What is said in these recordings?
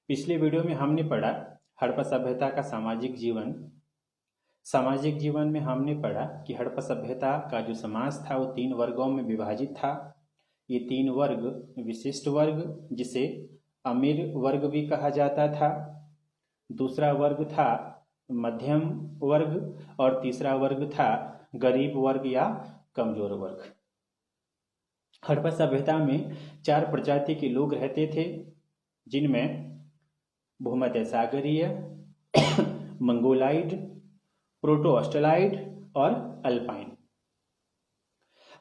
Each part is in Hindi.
पिछले वीडियो में हमने पढ़ा हड़प्पा सभ्यता का सामाजिक जीवन। सामाजिक जीवन में हमने पढ़ा कि हड़प्पा सभ्यता का जो समाज था वो 3 वर्गों में विभाजित था। ये 3 वर्ग विशिष्ट वर्ग, जिसे अमीर वर्ग भी कहा जाता था, दूसरा वर्ग था मध्यम वर्ग और तीसरा वर्ग था गरीब वर्ग या कमजोर वर्ग। हड़प्पा सभ्यता में 4 प्रजाति के लोग रहते थे, जिनमें भूमध्य सागरीय, मंगोलाइड, प्रोटो ऑस्ट्रेलाइड और अल्पाइन।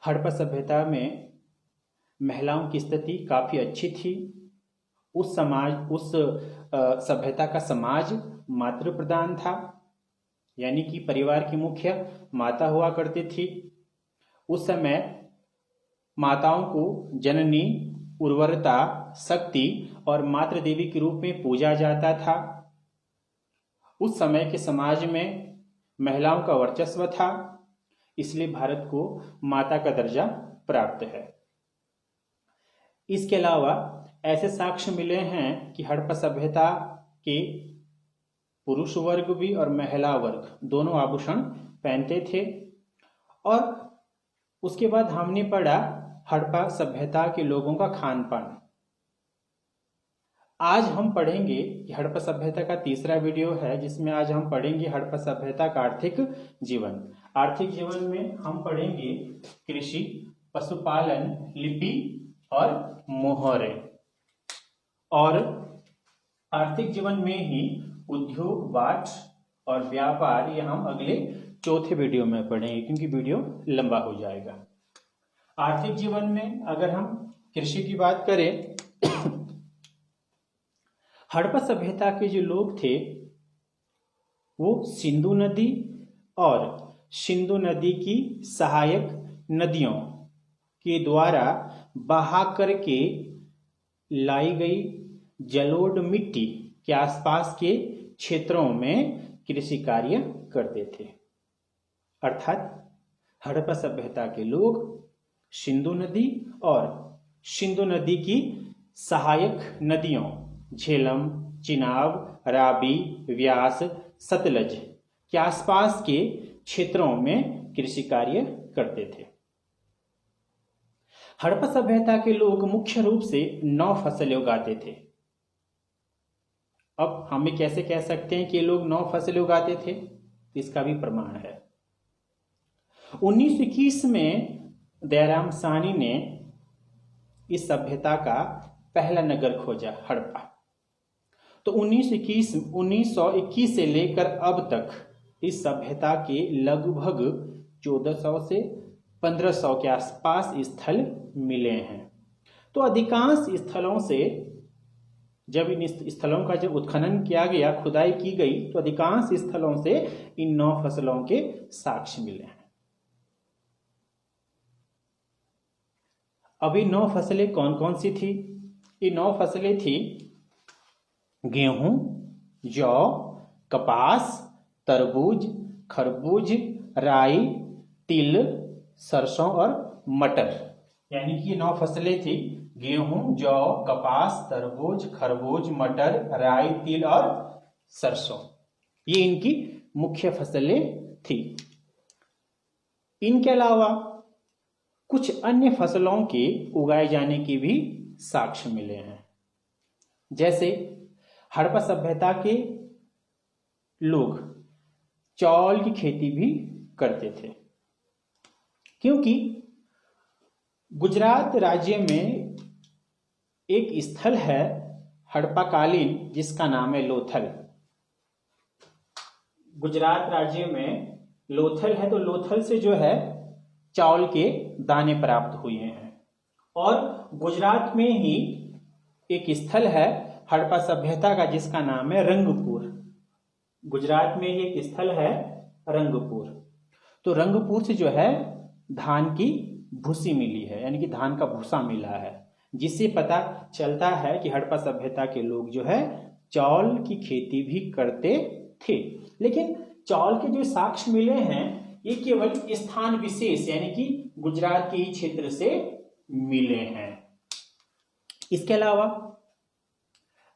हड़प्पा सभ्यता में महिलाओं की स्थिति काफी अच्छी थी। उस सभ्यता का समाज मातृ प्रधान था, यानी कि परिवार की मुख्य माता हुआ करती थी। उस समय माताओं को जननी, उर्वरता, शक्ति और मातृ देवी के रूप में पूजा जाता था। उस समय के समाज में महिलाओं का वर्चस्व था, इसलिए भारत को माता का दर्जा प्राप्त है। इसके अलावा ऐसे साक्ष्य मिले हैं कि हड़प्पा सभ्यता के पुरुष वर्ग भी और महिला वर्ग दोनों आभूषण पहनते थे। और उसके बाद हमने पढ़ा हड़प्पा सभ्यता के लोगों का खान पान। आज हम पढ़ेंगे कि हड़प्पा सभ्यता का तीसरा वीडियो है, जिसमें आज हम पढ़ेंगे हड़प्पा सभ्यता का आर्थिक जीवन। आर्थिक जीवन में हम पढ़ेंगे कृषि, पशुपालन, लिपि और मोहरे। और आर्थिक जीवन में ही उद्योग, बाट और व्यापार, ये हम अगले चौथे वीडियो में पढ़ेंगे, क्योंकि वीडियो लंबा हो जाएगा। आर्थिक जीवन में अगर हम कृषि की बात करें, हड़प्पा सभ्यता के जो लोग थे वो सिंधु नदी और सिंधु नदी की सहायक नदियों के द्वारा बहा करके लाई गई जलोढ़ मिट्टी के आसपास के क्षेत्रों में कृषि कार्य करते थे। अर्थात हड़प्पा सभ्यता के लोग सिंधु नदी और सिंधु नदी की सहायक नदियों झेलम, चिनाब, रावी, व्यास, सतलज के आसपास के क्षेत्रों में कृषि कार्य करते थे। हड़प्पा सभ्यता के लोग मुख्य रूप से 9 फसलें उगाते थे। अब हमें कैसे कह सकते हैं कि ये लोग 9 फसलें उगाते थे? इसका भी प्रमाण है। 1921 में दयाराम साहनी ने इस सभ्यता का पहला नगर खोजा, हड़प्पा। तो 1921 से लेकर अब तक इस सभ्यता के लगभग 1400 से 1500 के आसपास स्थल मिले हैं। तो अधिकांश स्थलों से जब इन स्थलों का जब उत्खनन किया गया, खुदाई की गई, तो अधिकांश स्थलों से इन 9 फसलों के साक्ष्य मिले हैं। अभी 9 फसलें कौन कौन सी थी? ये 9 फसलें थी गेहूं, जौ, कपास, तरबूज, खरबूज, राई, तिल, सरसों और मटर। यानी कि ये 9 फसलें थी गेहूं, जौ, कपास, तरबूज, खरबूज, मटर, राई, तिल और सरसों। ये इनकी मुख्य फसलें थी। इनके अलावा कुछ अन्य फसलों के उगाए जाने के भी साक्ष्य मिले हैं। जैसे हड़प्पा सभ्यता के लोग चावल की खेती भी करते थे, क्योंकि गुजरात राज्य में एक स्थल है हड़प्पा कालीन, जिसका नाम है लोथल। गुजरात राज्य में लोथल है, तो लोथल से जो है चावल के दाने प्राप्त हुए हैं। और गुजरात में ही एक स्थल है हड़प्पा सभ्यता का, जिसका नाम है रंगपुर। गुजरात में ही एक स्थल है रंगपुर। तो रंगपुर से जो है धान की भूसी मिली है, यानी कि धान का भूसा मिला है, जिससे पता चलता है कि हड़प्पा सभ्यता के लोग जो है चावल की खेती भी करते थे। लेकिन चावल के जो साक्ष्य मिले हैं ये केवल स्थान विशेष, यानी कि गुजरात के ही क्षेत्र से मिले हैं। इसके अलावा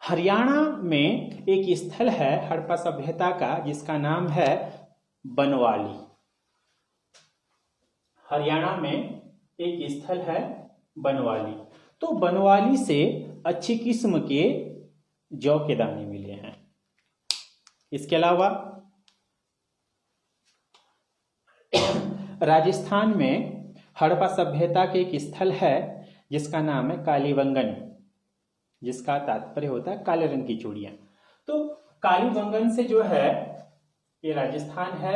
हरियाणा में एक स्थल है हड़प्पा सभ्यता का जिसका नाम है बनवाली। हरियाणा में एक स्थल है बनवाली। तो बनवाली से अच्छी किस्म के जौ के दाने मिले हैं। इसके अलावा राजस्थान में हड़प्पा सभ्यता के एक स्थल है जिसका नाम है कालीबंगन, जिसका तात्पर्य होता है काले रंग की चूड़ियां। तो कालीबंगन से जो है, ये राजस्थान है,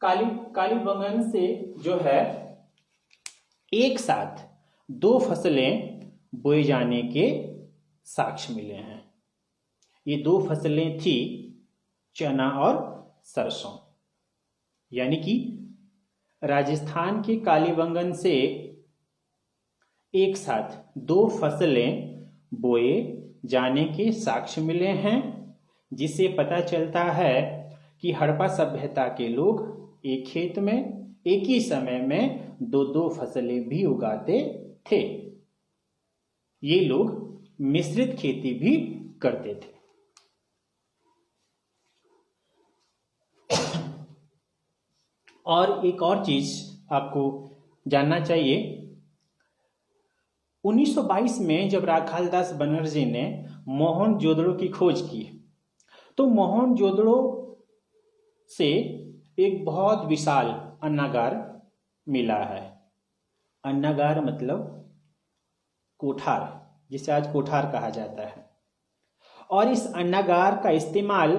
कालीबंगन से जो है एक साथ 2 फसलें बोए जाने के साक्ष्य मिले हैं। ये 2 फसलें थी चना और सरसों। यानी कि राजस्थान के कालीबंगन से एक साथ 2 फसलें बोए जाने के साक्ष्य मिले हैं, जिससे पता चलता है कि हड़प्पा सभ्यता के लोग एक खेत में एक ही समय में 2-2 फसलें भी उगाते थे। ये लोग मिश्रित खेती भी करते थे। और एक और चीज आपको जानना चाहिए, 1922 में जब राखालदास बनर्जी ने मोहनजोदड़ो की खोज की, तो मोहनजोदड़ो से एक बहुत विशाल अन्नागार मिला है। अन्नागार मतलब कोठार, जिसे आज कोठार कहा जाता है। और इस अन्नागार का इस्तेमाल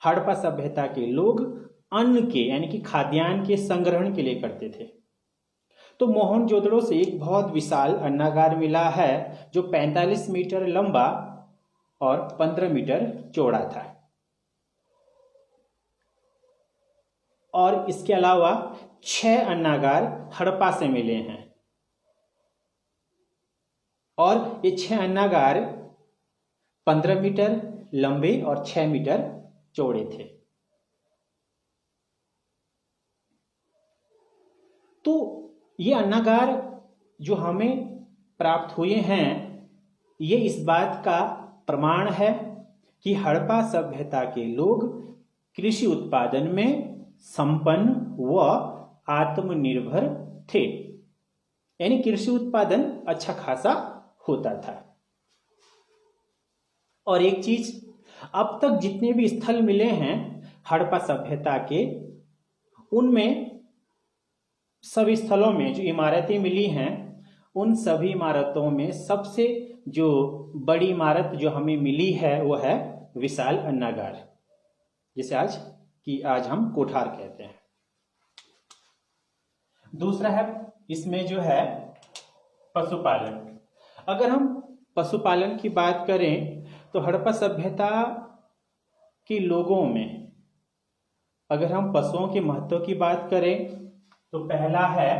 हड़प्पा सभ्यता के लोग अन्न के यानी कि खाद्यान्न के संग्रहण के लिए करते थे। तो मोहनजोदड़ो से एक बहुत विशाल अन्नागार मिला है जो 45 मीटर लंबा और 15 मीटर चौड़ा था। और इसके अलावा 6 अन्नागार हड़प्पा से मिले हैं। और ये 6 अन्नागार 15 मीटर लंबे और 6 मीटर चौड़े थे। तो ये अन्नागार जो हमें प्राप्त हुए हैं, ये इस बात का प्रमाण है कि हड़प्पा सभ्यता के लोग कृषि उत्पादन में संपन्न व आत्मनिर्भर थे। यानी कृषि उत्पादन अच्छा खासा होता था। और एक चीज, अब तक जितने भी स्थल मिले हैं हड़प्पा सभ्यता के, उनमें सभी स्थलों में जो इमारतें मिली हैं, उन सभी इमारतों में सबसे जो बड़ी इमारत जो हमें मिली है वो है विशाल अन्नागार, जिसे आज हम कोठार कहते हैं। दूसरा है इसमें जो है पशुपालन। अगर हम पशुपालन की बात करें तो हड़प्पा सभ्यता के लोगों में अगर हम पशुओं के महत्व की बात करें तो पहला है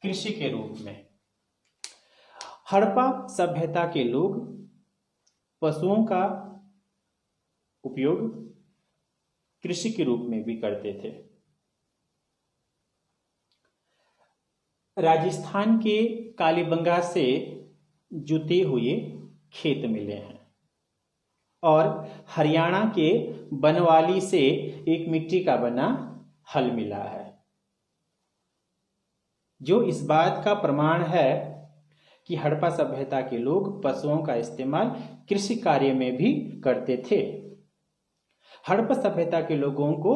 कृषि के रूप में। हड़प्पा सभ्यता के लोग पशुओं का उपयोग कृषि के रूप में भी करते थे। राजस्थान के कालीबंगा से जुते हुए खेत मिले हैं और हरियाणा के बनवाली से एक मिट्टी का बना हल मिला है, जो इस बात का प्रमाण है कि हड़प्पा सभ्यता के लोग पशुओं का इस्तेमाल कृषि कार्य में भी करते थे। हड़प्पा सभ्यता के लोगों को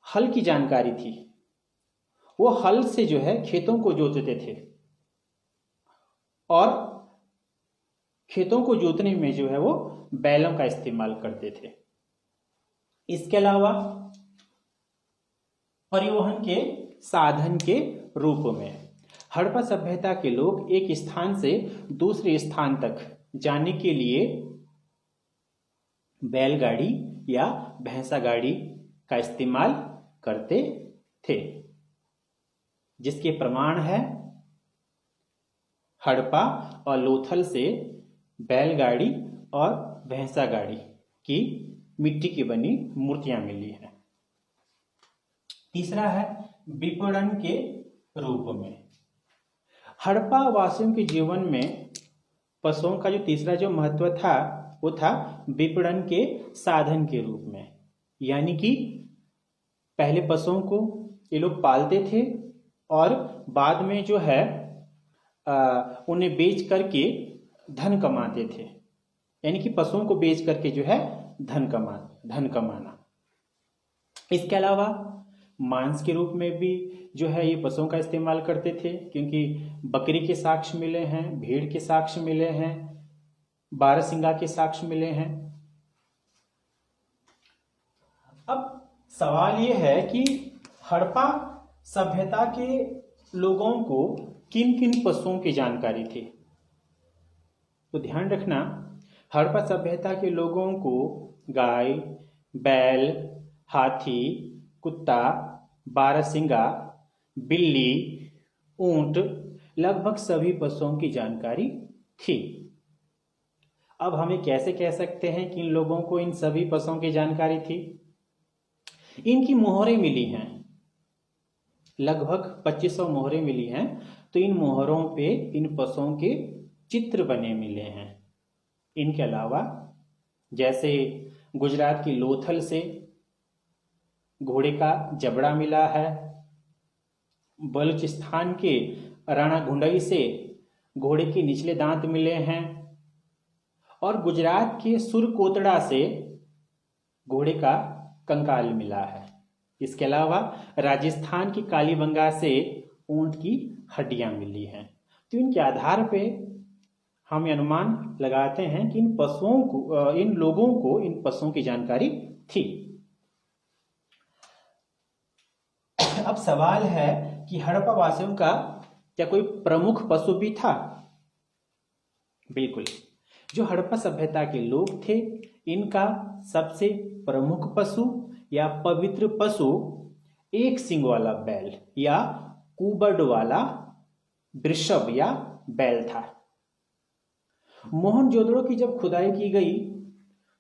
हल की जानकारी थी। वो हल से जो है खेतों को जोतते थे और खेतों को जोतने में जो है वो बैलों का इस्तेमाल करते थे। इसके अलावा परिवहन के साधन के रूप में हड़प्पा सभ्यता के लोग एक स्थान से दूसरे स्थान तक जाने के लिए बैलगाड़ी या भैंसा गाड़ी का इस्तेमाल करते थे, जिसके प्रमाण है हड़प्पा और लोथल से बैलगाड़ी और भैंसा गाड़ी की मिट्टी की बनी मूर्तियां मिली हैं। तीसरा है विपणन के रूप में। हड़प्पा वासियों के जीवन में पशुओं का जो तीसरा जो महत्व था वो था विपणन के साधन के रूप में। यानी कि पहले पशुओं को ये लोग पालते थे और बाद में जो है उन्हें बेच करके धन कमाते थे। यानी कि पशुओं को बेच करके जो है धन कमाना। इसके अलावा मांस के रूप में भी जो है ये पशुओं का इस्तेमाल करते थे, क्योंकि बकरी के साक्ष्य मिले हैं, भेड़ के साक्ष्य मिले हैं, बारहसिंगा के साक्ष्य मिले हैं। अब सवाल ये है कि हड़प्पा सभ्यता के लोगों को किन किन पशुओं की जानकारी थी। तो ध्यान रखना, हड़प्पा सभ्यता के लोगों को गाय, बैल, हाथी, कुत्ता, बारहसिंगा, बिल्ली, ऊंट, लगभग सभी पशुओं की जानकारी थी। अब हमें कैसे कह सकते हैं कि इन लोगों को इन सभी पशुओं की जानकारी थी? इनकी मोहरें मिली हैं, लगभग 2500 मोहरें मिली हैं। तो इन मोहरों पे इन पशुओं के चित्र बने मिले हैं। इनके अलावा जैसे गुजरात की लोथल से घोड़े का जबड़ा मिला है, बलूचिस्तान के राणा घुंडई से घोड़े के निचले दांत मिले हैं, और गुजरात के सुरकोतड़ा से घोड़े का कंकाल मिला है। इसके अलावा राजस्थान की कालीबंगा से ऊंट की हड्डियां मिली हैं। तो इनके आधार पे हम अनुमान लगाते हैं कि इन पशुओं को, इन लोगों को इन पशुओं की जानकारी थी। अब सवाल है कि हड़प्पा वासियों का क्या कोई प्रमुख पशु भी था? बिल्कुल, जो हड़प्पा सभ्यता के लोग थे इनका सबसे प्रमुख पशु या पवित्र पशु एक सींग वाला बैल या कुबड़ वाला वृषभ या बैल था। मोहनजोदड़ो की जब खुदाई की गई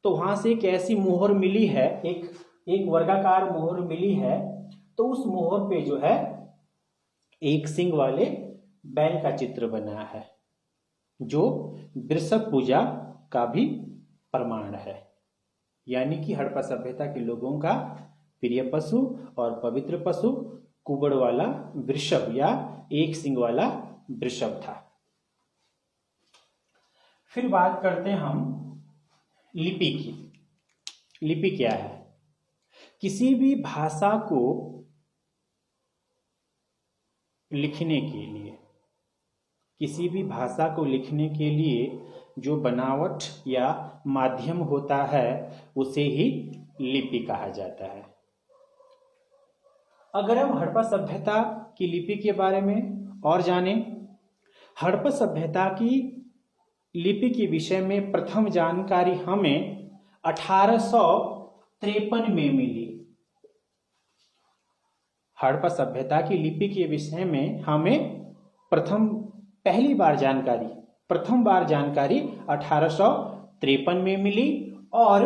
तो वहां से एक ऐसी मोहर मिली है, एक वर्गाकार मोहर मिली है। तो उस मोहर पे जो है एक सींग वाले बैल का चित्र बना है, जो वृषभ पूजा का भी प्रमाण है। यानी कि हड़प्पा सभ्यता के लोगों का प्रिय पशु और पवित्र पशु कुबड़ वाला वृषभ या एक सींग वाला वृषभ था। फिर बात करते हैं हम लिपि की। लिपि क्या है? किसी भी भाषा को लिखने के लिए, किसी भी भाषा को लिखने के लिए जो बनावट या माध्यम होता है उसे ही लिपि कहा जाता है। अगर हम हड़प्पा सभ्यता की लिपि के बारे में और जानें, हड़प्पा सभ्यता की लिपि के विषय में प्रथम जानकारी हमें 1853 में मिली। हड़प्पा सभ्यता की लिपि के विषय में हमें पहली बार जानकारी 1853 में मिली, और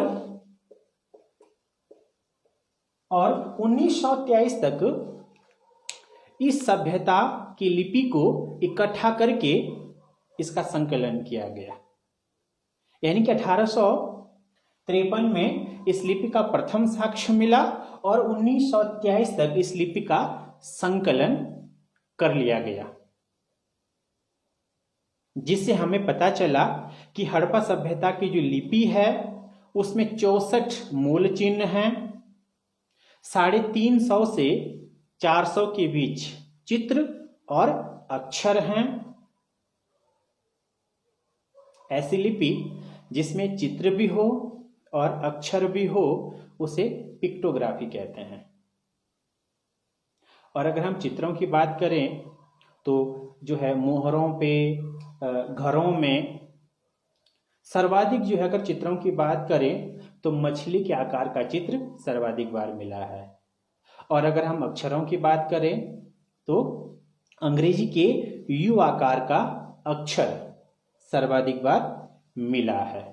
1923 तक इस सभ्यता की लिपि को इकट्ठा करके इसका संकलन किया गया। यानी कि 1853 में इस लिपि का प्रथम साक्ष्य मिला और 1923 तक इस लिपि का संकलन कर लिया गया, जिससे हमें पता चला कि हड़प्पा सभ्यता की जो लिपि है उसमें 64 मूल चिन्ह हैं, 350 से 400 के बीच चित्र और अक्षर हैं। ऐसी लिपि जिसमें चित्र भी हो और अक्षर भी हो उसे पिक्टोग्राफी कहते हैं। और अगर हम चित्रों की बात करें तो जो है मोहरों पे, घरों में सर्वाधिक जो है, अगर चित्रों की बात करें तो मछली के आकार का चित्र सर्वाधिक बार मिला है। और अगर हम अक्षरों की बात करें तो अंग्रेजी के यू आकार का अक्षर सर्वाधिक बार मिला है।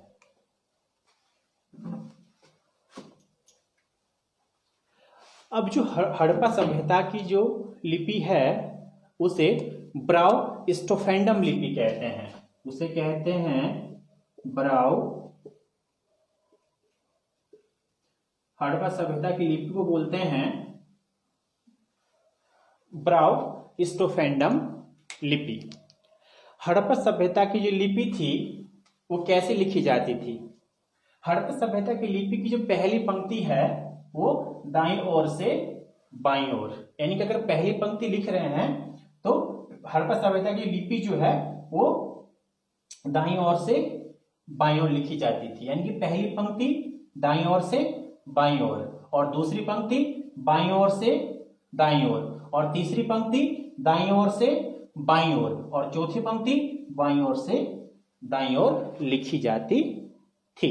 अब जो हड़प्पा सभ्यता की जो लिपि है उसे ब्राउ स्टोफेंडम लिपि कहते हैं। उसे कहते हैं ब्राउ। हड़प्पा सभ्यता की लिपि को बोलते हैं ब्राउ स्टोफेंडम लिपि। हड़प्पा सभ्यता की जो लिपि थी वो कैसे लिखी जाती थी? हड़प्पा सभ्यता की लिपि की जो पहली पंक्ति है वो दाईं ओर से बाईं ओर, यानी कि अगर पहली पंक्ति लिख रहे हैं तो हड़प्पा सभ्यता की लिपि जो है वो दाईं ओर से बाईं ओर लिखी जाती थी, यानी कि पहली पंक्ति दाईं ओर से बाईं ओर, और दूसरी पंक्ति बाईं ओर से दाईं ओर, और तीसरी पंक्ति दाईं ओर से बाईं ओर, और चौथी पंक्ति बाईं ओर से दाईं ओर लिखी जाती थी।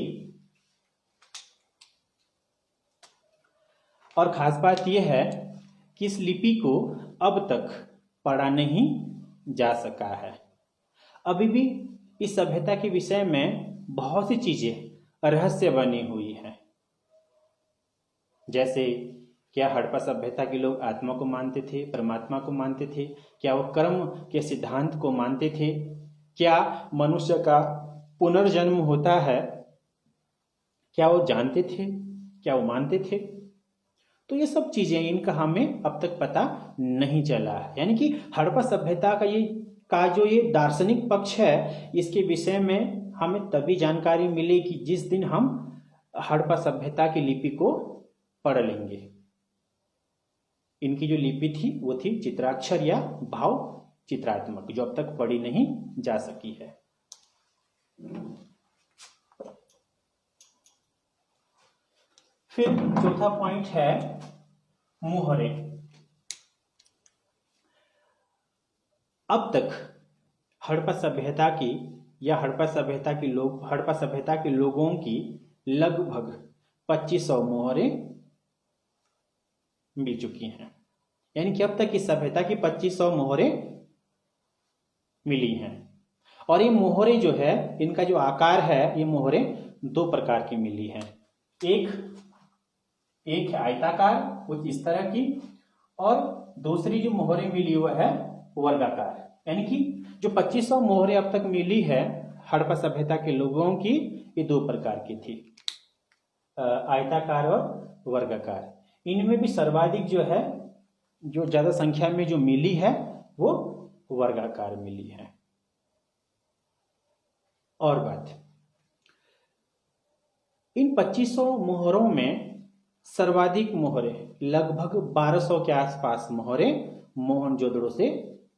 और खास बात यह है कि इस लिपि को अब तक पढ़ा नहीं जा सका है। अभी भी इस सभ्यता के विषय में बहुत सी चीजें रहस्य बनी हुई हैं। जैसे क्या हड़प्पा सभ्यता के लोग आत्मा को मानते थे, परमात्मा को मानते थे? क्या वो कर्म के सिद्धांत को मानते थे? क्या मनुष्य का पुनर्जन्म होता है? क्या वो जानते थे? क्या वो मानते थे? तो ये सब चीजें इनका हमें अब तक पता नहीं चला है। यानी कि हड़प्पा सभ्यता का जो ये दार्शनिक पक्ष है, इसके विषय में हमें तभी जानकारी मिलेगी जिस दिन हम हड़प्पा सभ्यता की लिपि को पढ़ लेंगे। इनकी जो लिपि थी वो थी चित्राक्षर या भाव चित्रात्मक, जो अब तक पढ़ी नहीं जा सकी है। फिर चौथा पॉइंट है मोहरे। अब तक हड़प्पा सभ्यता की या हड़प्पा सभ्यता के लोगों की लगभग 2500 मोहरे मिल चुकी हैं। यानी कि अब तक इस सभ्यता की 2500 मोहरे मिली हैं। और ये मोहरे जो है, इनका जो आकार है, ये मोहरे दो प्रकार की मिली हैं। एक है आयताकार, कुछ इस तरह की, और दूसरी जो मोहरे मिली हुआ है वर्गाकार। यानी कि जो 2500 मोहरे अब तक मिली है हड़प्पा सभ्यता के लोगों की, ये दो प्रकार की थी, आयताकार और वर्गाकार। इनमें भी सर्वाधिक जो है, जो ज्यादा संख्या में जो मिली है वो वर्गाकार मिली है। और बात, इन 2500 मोहरों में सर्वाधिक मोहरे, लगभग 1200 के आसपास मोहरे मोहनजोदड़ो से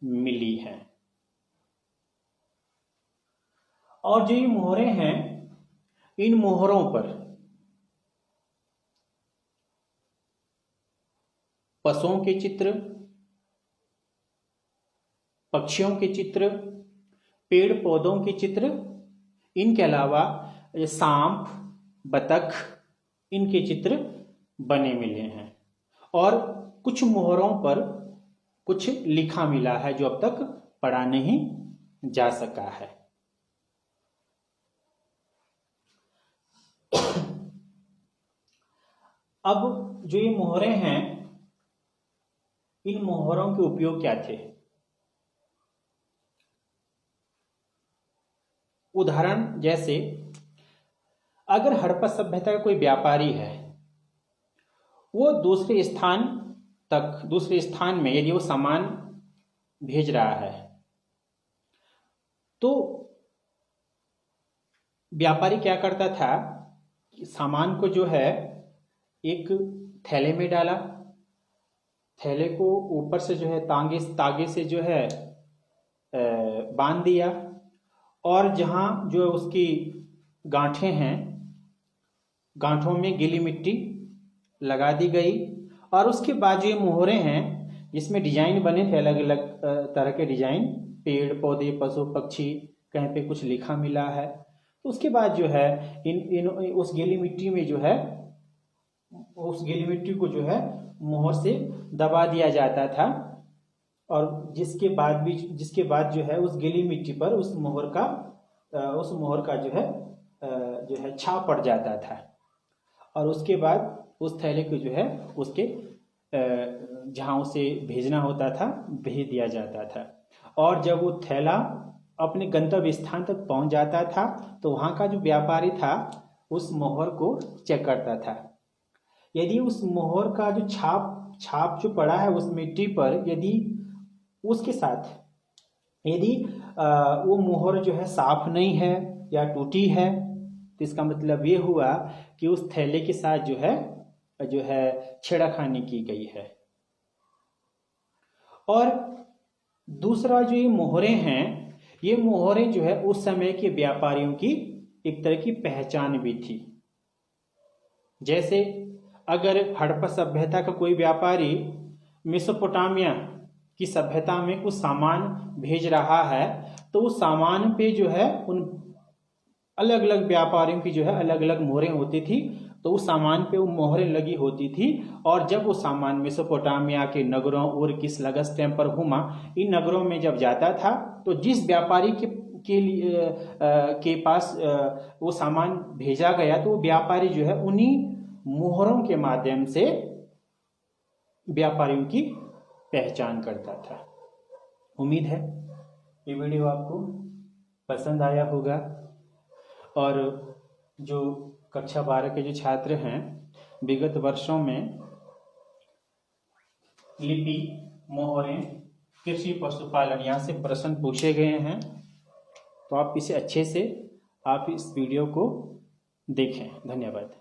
मिली हैं। और जो ये मोहरे हैं, इन मोहरों पर पशुओं के चित्र, पक्षियों के चित्र, पेड़ पौधों के चित्र, इनके अलावा सांप, बतख, इनके चित्र बने मिले हैं। और कुछ मोहरों पर कुछ लिखा मिला है जो अब तक पढ़ा नहीं जा सका है। अब जो ये मोहरे हैं, इन मोहरों के उपयोग क्या थे? उदाहरण जैसे, अगर हड़प्पा सभ्यता का कोई व्यापारी है, वो दूसरे स्थान में यदि वो सामान भेज रहा है, तो व्यापारी क्या करता था कि सामान को जो है एक थैले में डाला, थैले को ऊपर से जो है तागे से जो है बांध दिया, और जहां जो उसकी गांठें हैं, गांठों में गीली मिट्टी लगा दी गई। और उसके बाद जो ये मोहरे हैं, जिसमें डिजाइन बने थे, अलग अलग तरह के डिजाइन, पेड़ पौधे, पशु पक्षी, कहीं पे कुछ लिखा मिला है, तो उसके बाद जो है उस गीली मिट्टी में जो है, उस गीली मिट्टी को जो है मोहर से दबा दिया जाता था, और जिसके बाद जो है उस गीली मिट्टी पर उस मोहर का जो है छाप पड़ जाता था। और उसके बाद उस थैले को जो है उसके जहां उसे भेजना होता था भेज दिया जाता था। और जब वो थैला अपने गंतव्य स्थान तक पहुंच जाता था तो वहाँ का जो व्यापारी था उस मोहर को चेक करता था। यदि उस मोहर का जो छाप जो पड़ा है उस मिट्टी पर, यदि उसके साथ यदि वो मोहर जो है साफ नहीं है या टूटी है तो इसका मतलब ये हुआ कि उस थैले के साथ जो है छेड़खानी की गई है। और दूसरा जो ये मोहरें हैं, ये मोहरें जो है उस समय के व्यापारियों की एक तरह की पहचान भी थी। जैसे अगर हड़प्पा सभ्यता का कोई व्यापारी मेसोपोटामिया की सभ्यता में कुछ सामान भेज रहा है तो उस सामान पे जो है उन अलग अलग व्यापारियों की जो है अलग अलग मोहरें होती थी, तो उस सामान पे वो मोहरें लगी होती थी। और जब वो सामान मेसोपोटामिया के नगरों और किस लगस टेम्पर हुमा इन नगरों में जब जाता था तो जिस व्यापारी के पास वो सामान भेजा गया तो वो व्यापारी जो है उन्हीं मोहरों के माध्यम से व्यापारियों की पहचान करता था। उम्मीद है ये वीडियो आपको पसंद आया होगा और जो कक्षा 12 के जो छात्र हैं विगत वर्षों में लिपि, मोहरें, कृषि, पशुपालन यहाँ से प्रश्न पूछे गए हैं, तो आप इसे अच्छे से आप इस वीडियो को देखें। धन्यवाद।